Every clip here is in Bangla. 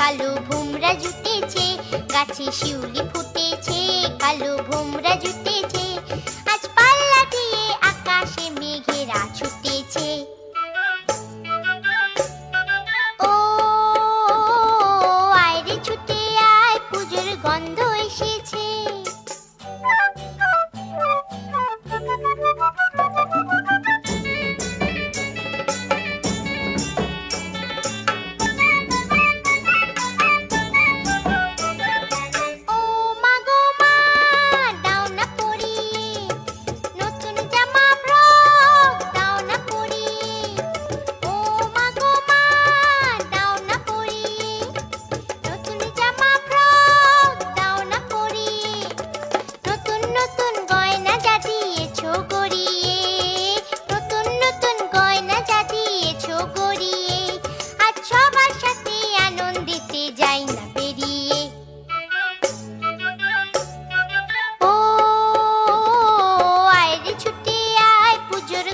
কালো ভোমরা জুটেছে, গাছে শিউলি ফুটেছে, কালো ভোমরা জুটেছে, আজ পাল্লা দিয়ে আকাশে মেঘেরা ছুটেছে। ও আয় রে ছুটে আয়, পুজোর গন্ধ এসেছে।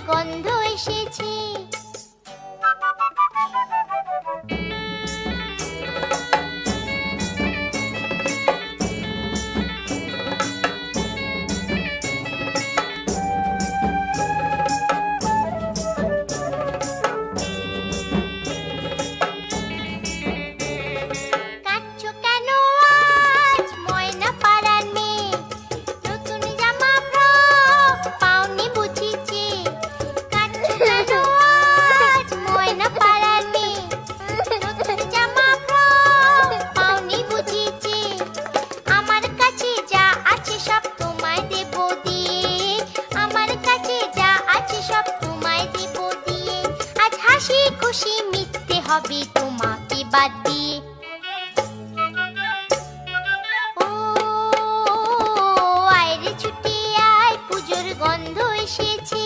গন্ধ এসেছে। খুশি মিটতে হবে তোমাকে বাদ দিয়ে। ও আয় রে ছুটে আয়, পুজোর গন্ধ এসেছে।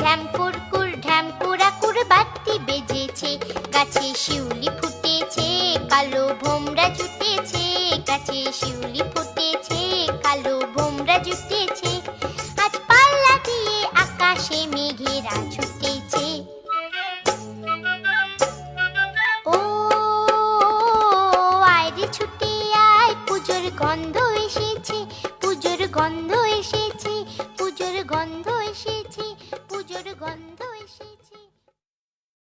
ঢ্যাম কুরকুর ঢ্যাম কুড়াকুর বাতি বেজেছে, গাছে শিউলি ফুটেছে, কালো ভোমরা জুটেছে, গাছে শিউলি ফুটেছে, কালো ভোমরা জুটেছে, আজ পাল্লা দিয়ে আকাশে মেঘেরা ছুটেছে। ছুটে আয়, পুজোর গন্ধ এসেছে, পুজোর গন্ধ এসেছে, পুজোর গন্ধ